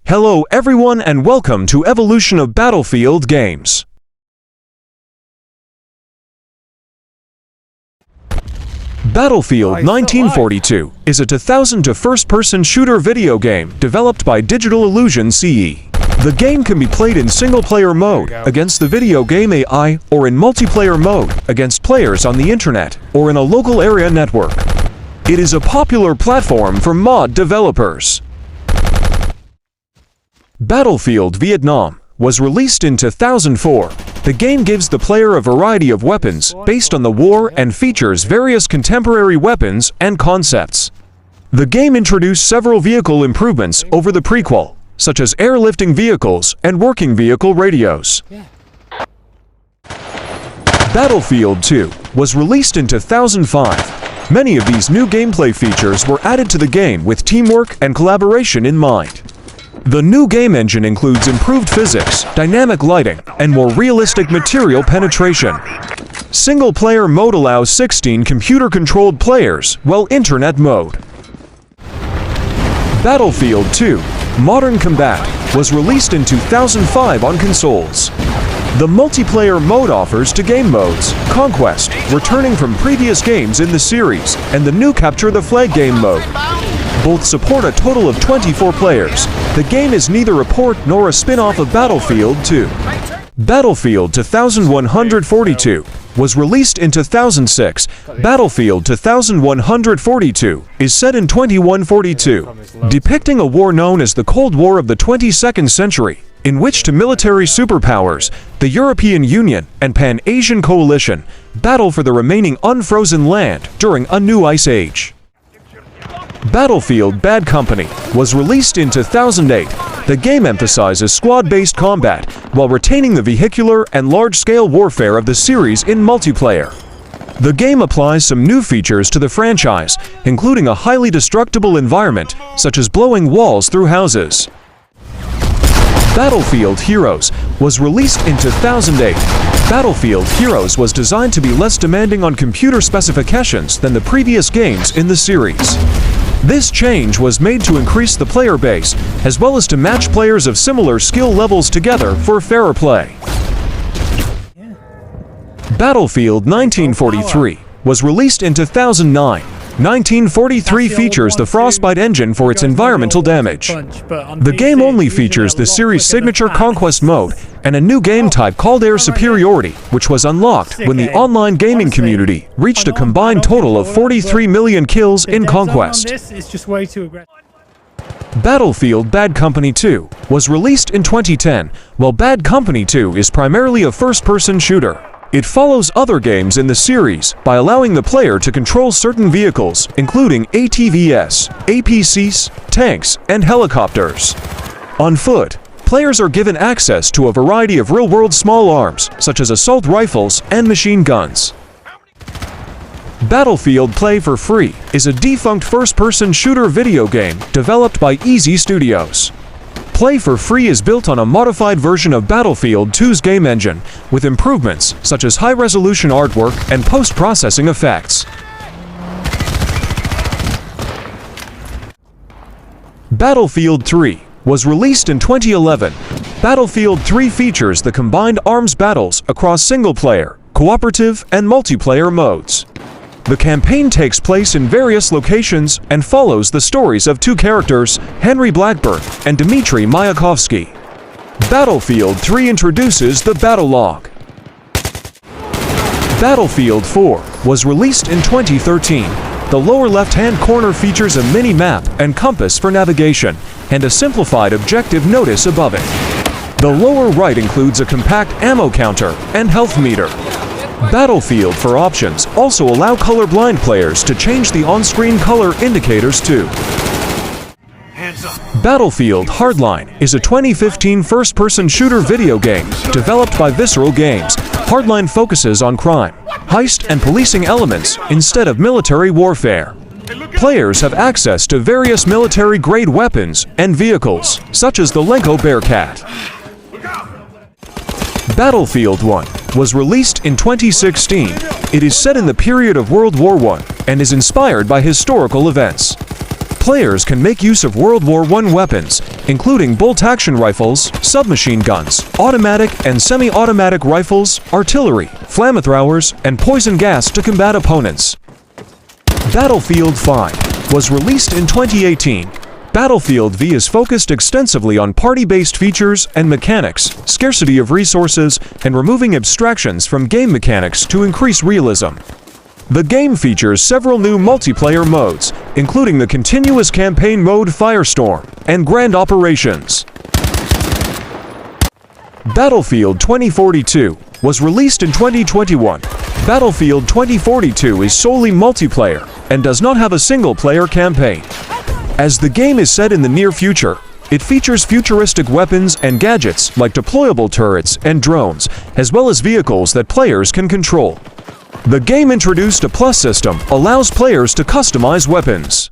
Hello everyone and welcome to Evolution of Battlefield Games. Battlefield 1942 is a 2000 first-person shooter video game developed by Digital Illusion CE. The game can be played in single-player mode against the video game AI or in multiplayer mode against players on the internet or in a local area network. It is a popular platform for mod developers. Battlefield Vietnam was released in 2004. The game gives the player a variety of weapons based on the war and features various contemporary weapons and concepts. The game introduced several vehicle improvements over the prequel, such as airlifting vehicles and working vehicle radios. Battlefield 2 was released in 2005. Many of these new gameplay features were added to the game with teamwork and collaboration in mind. The new game engine includes improved physics, dynamic lighting, and more realistic material penetration. Single-player mode allows 16 computer-controlled players, while internet mode. Battlefield 2: Modern Combat was released in 2005 on consoles. The multiplayer mode offers two game modes: Conquest, returning from previous games in the series, and the new Capture the Flag game mode. Both support a total of 24 players. The game is neither a port nor a spin-off of Battlefield 2. Battlefield 2142 was released in 2006. Battlefield 2142 is set in 2142, depicting a war known as the Cold War of the 22nd century, in which two military superpowers, the European Union and Pan-Asian Coalition, battle for the remaining unfrozen land during a new ice age. Battlefield Bad Company was released in 2008. The game emphasizes squad-based combat while retaining the vehicular and large-scale warfare of the series in multiplayer. The game applies some new features to the franchise, including a highly destructible environment, such as blowing walls through houses. Battlefield Heroes was released in 2008. Battlefield Heroes was designed to be less demanding on computer specifications than the previous games in the series. This change was made to increase the player base, as well as to match players of similar skill levels together for fairer play. Battlefield 1943 was released in 2009. 1943 features the Frostbite engine for its environmental damage. The game only features the series' signature Conquest mode and a new game type called Air Superiority, which was unlocked when the online gaming community reached a combined total of 43 million kills in Conquest. Battlefield Bad Company 2 was released in 2010. While Bad Company 2 is primarily a first-person shooter, it follows other games in the series by allowing the player to control certain vehicles, including ATVs, APCs, tanks, and helicopters. On foot, players are given access to a variety of real-world small arms, such as assault rifles and machine guns. Battlefield Play for Free is a defunct first-person shooter video game developed by Easy Studios. Play for Free is built on a modified version of Battlefield 2's game engine, with improvements such as high-resolution artwork and post-processing effects. Battlefield 3 was released in 2011. Battlefield 3 features the combined arms battles across single-player, cooperative, and multiplayer modes. The campaign takes place in various locations and follows the stories of two characters, Henry Blackburn and Dmitry Mayakovsky. Battlefield 3 introduces the battle log. Battlefield 4 was released in 2013. The lower left-hand corner features a mini-map and compass for navigation, and a simplified objective notice above it. The lower right includes a compact ammo counter and health meter. Battlefield for options also allow colorblind players to change the on-screen color indicators too. Battlefield Hardline is a 2015 first-person shooter video game developed by Visceral Games. Hardline focuses on crime, heist, and policing elements instead of military warfare. Players have access to various military-grade weapons and vehicles, such as the Lenko Bearcat. Battlefield 1 was released in 2016. It is set in the period of World War I and is inspired by historical events. Players can make use of World War I weapons, including bolt-action rifles, submachine guns, automatic and semi-automatic rifles, artillery, flamethrowers, and poison gas to combat opponents. Battlefield V was released in 2018. Battlefield V is focused extensively on party-based features and mechanics, scarcity of resources, and removing abstractions from game mechanics to increase realism. The game features several new multiplayer modes, including the continuous campaign mode Firestorm and Grand Operations. Battlefield 2042 was released in 2021. Battlefield 2042 is solely multiplayer and does not have a single-player campaign. As the game is set in the near future, it features futuristic weapons and gadgets like deployable turrets and drones, as well as vehicles that players can control. The game introduced a plus system, allows players to customize weapons.